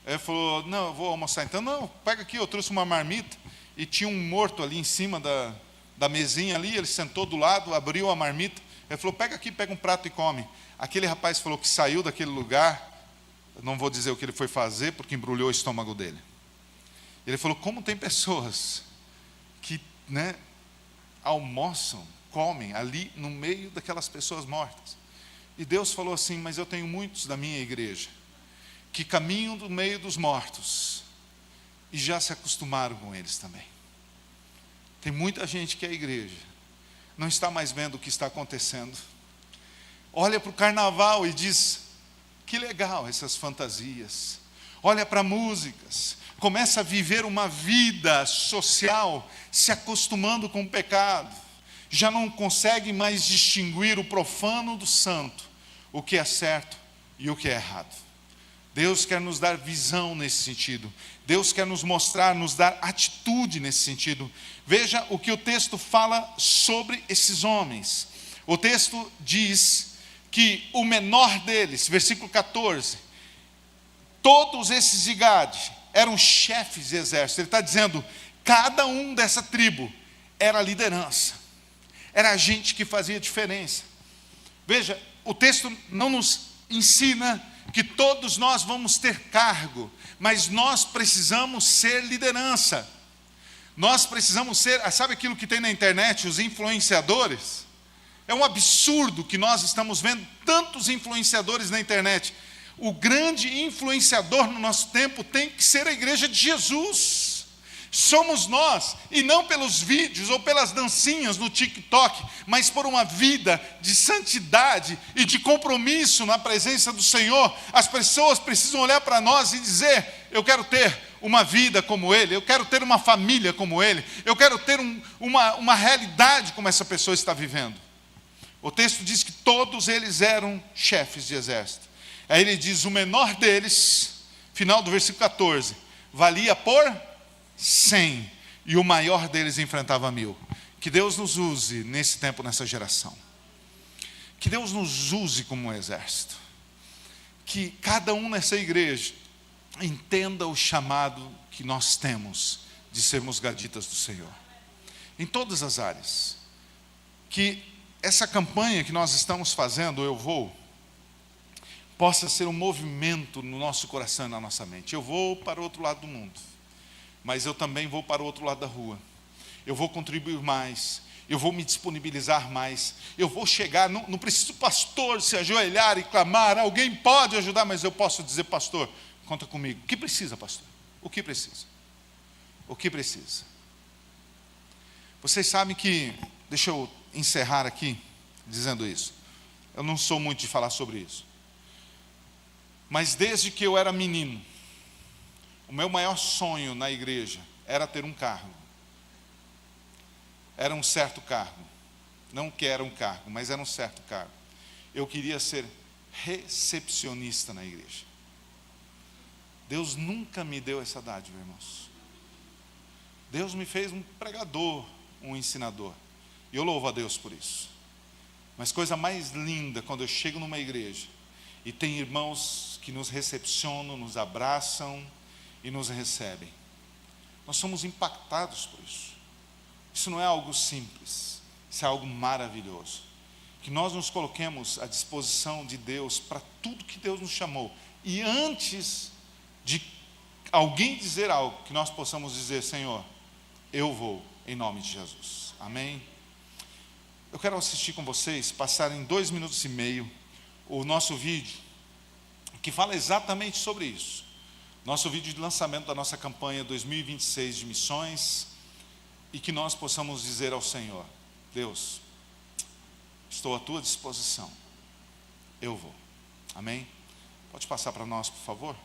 Ele falou, não, eu vou almoçar então. Não, pega aqui, eu trouxe uma marmita. e tinha um morto ali em cima da mesinha ali. Ele sentou do lado, abriu a marmita, ele falou: pega aqui, pega um prato e come. Aquele rapaz falou que saiu daquele lugar, não vou dizer o que ele foi fazer, porque embrulhou o estômago dele. Ele falou: como tem pessoas que, almoçam, comem ali no meio daquelas pessoas mortas. E Deus falou assim: mas eu tenho muitos da minha igreja que caminham no meio dos mortos e já se acostumaram com eles também. Tem muita gente que é igreja, não está mais vendo o que está acontecendo. Olha para o carnaval e diz: que legal essas fantasias. Olha para músicas, começa a viver uma vida social, se acostumando com o pecado. Já não consegue mais distinguir o profano do santo, o que é certo e o que é errado. Deus quer nos dar visão nesse sentido. Deus quer nos mostrar, nos dar atitude nesse sentido. Veja o que o texto fala sobre esses homens. O texto diz que o menor deles, versículo 14, todos esses de Gade eram chefes de exército. Ele está dizendo, cada um dessa tribo era liderança, era gente que fazia diferença. Veja, o texto não nos ensina que todos nós vamos ter cargo, mas nós precisamos ser liderança. Nós precisamos ser, sabe aquilo que tem na internet, os influenciadores? É um absurdo que nós estamos vendo tantos influenciadores na internet. O grande influenciador no nosso tempo tem que ser a igreja de Jesus. Somos nós, e não pelos vídeos ou pelas dancinhas no TikTok, mas por uma vida de santidade e de compromisso na presença do Senhor. As pessoas precisam olhar para nós e dizer: eu quero ter uma vida como ele, eu quero ter uma família como ele, eu quero ter uma realidade como essa pessoa está vivendo. O texto diz que todos eles eram chefes de exército. Aí ele diz: o menor deles, final do versículo 14, valia por 100, e o maior deles enfrentava 1000. Que Deus nos use nesse tempo, nessa geração. Que Deus nos use como um exército. Que cada um nessa igreja entenda o chamado que nós temos de sermos gaditas do Senhor, em todas as áreas. Que essa campanha que nós estamos fazendo, Eu Vou, possa ser um movimento no nosso coração e na nossa mente. Eu vou para o outro lado do mundo, mas eu também vou para o outro lado da rua. Eu vou contribuir mais, eu vou me disponibilizar mais, eu vou chegar, não preciso pastor se ajoelhar e clamar, alguém pode ajudar, mas eu posso dizer: pastor, conta comigo. O que precisa, pastor? O que precisa? O que precisa? Vocês sabem que, deixa eu encerrar aqui dizendo isso, eu não sou muito de falar sobre isso, mas desde que eu era menino, o meu maior sonho na igreja era ter um cargo. Era um certo cargo. Não que era um cargo, mas era um certo cargo. Eu queria ser recepcionista na igreja. Deus nunca me deu essa dádiva, irmãos. Deus me fez um pregador, um ensinador. E eu louvo a Deus por isso. Mas coisa mais linda quando eu chego numa igreja e tem irmãos que nos recepcionam, nos abraçam e nos recebem. Nós somos impactados por isso. Isso não é algo simples, isso é algo maravilhoso. Que nós nos coloquemos à disposição de Deus para tudo que Deus nos chamou. E antes de alguém dizer algo, que nós possamos dizer: Senhor, eu vou, em nome de Jesus. Amém? Eu quero assistir com vocês, passar em 2 minutos e meio, o nosso vídeo, que fala exatamente sobre isso. Nosso vídeo de lançamento da nossa campanha 2026 de missões, e que nós possamos dizer ao Senhor: Deus, estou à tua disposição, eu vou. Amém? Pode passar para nós, por favor?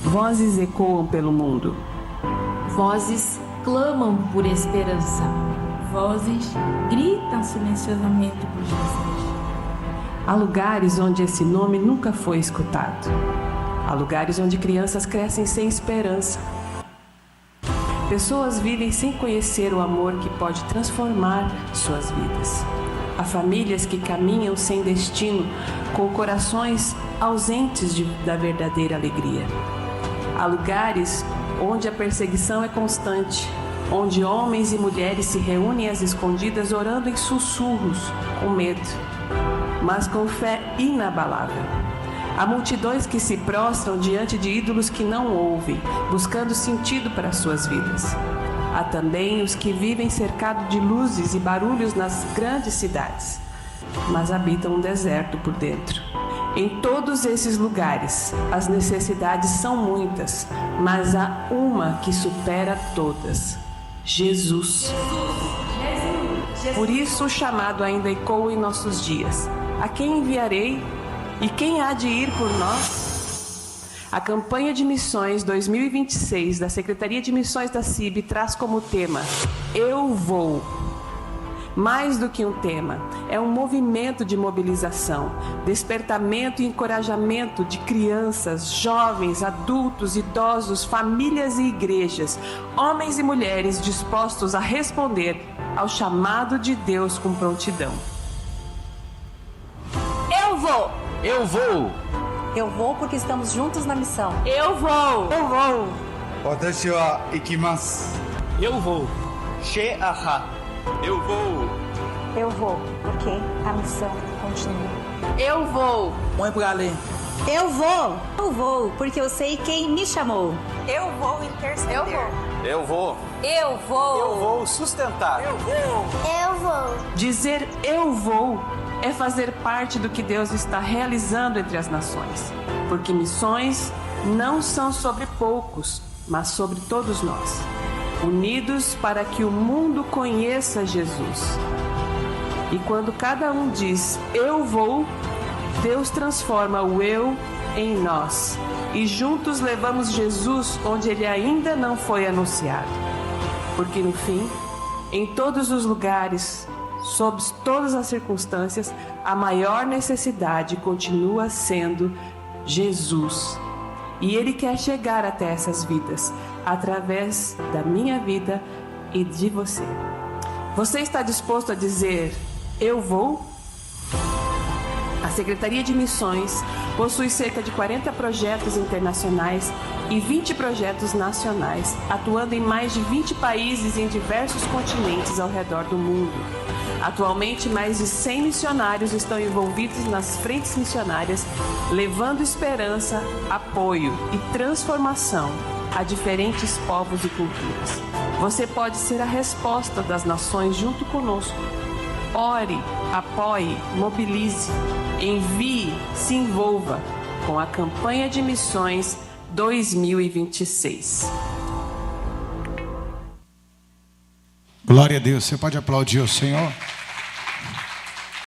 Vozes ecoam pelo mundo. Vozes clamam por esperança. Vozes gritam silenciosamente por Jesus. Há lugares onde esse nome nunca foi escutado. Há lugares onde crianças crescem sem esperança. Pessoas vivem sem conhecer o amor que pode transformar suas vidas. Há famílias que caminham sem destino, com corações ausentes da verdadeira alegria. Há lugares onde a perseguição é constante, onde homens e mulheres se reúnem às escondidas orando em sussurros, com medo, mas com fé inabalável. Há multidões que se prostram diante de ídolos que não ouvem, buscando sentido para suas vidas. Há também os que vivem cercados de luzes e barulhos nas grandes cidades, mas habitam um deserto por dentro. Em todos esses lugares, as necessidades são muitas, mas há uma que supera todas: Jesus. Por isso o chamado ainda ecoa em nossos dias. A quem enviarei? E quem há de ir por nós? A campanha de missões 2026 da Secretaria de Missões da CIB traz como tema: Eu vou. Mais do que um tema, é um movimento de mobilização, despertamento e encorajamento de crianças, jovens, adultos, idosos, famílias e igrejas, homens e mulheres dispostos a responder ao chamado de Deus com prontidão. Eu vou! Eu vou! Eu vou porque estamos juntos na missão. Eu vou! Eu vou! 私は行きます。 Eu vou! She'aha. Eu vou! Eu vou porque a missão continua. Eu vou! Põe pra ler. Eu vou! Eu vou porque eu sei quem me chamou. Eu vou interceder. Eu vou! Eu vou. Eu vou sustentar. Eu vou. Dizer eu vou é fazer parte do que Deus está realizando entre as nações. Porque missões não são sobre poucos, mas sobre todos nós. Unidos para que o mundo conheça Jesus. E quando cada um diz eu vou, Deus transforma o eu em nós. E juntos levamos Jesus onde ele ainda não foi anunciado. Porque no fim, em todos os lugares, sob todas as circunstâncias, a maior necessidade continua sendo Jesus. E Ele quer chegar até essas vidas, através da minha vida e de você. Você está disposto a dizer, eu vou? A Secretaria de Missões possui cerca de 40 projetos internacionais e 20 projetos nacionais, atuando em mais de 20 países em diversos continentes ao redor do mundo. Atualmente, mais de 100 missionários estão envolvidos nas frentes missionárias, levando esperança, apoio e transformação a diferentes povos e culturas. Você pode ser a resposta das nações junto conosco. Ore, apoie, mobilize, envie, se envolva com a campanha de missões 2026. Glória a Deus, você pode aplaudir o Senhor?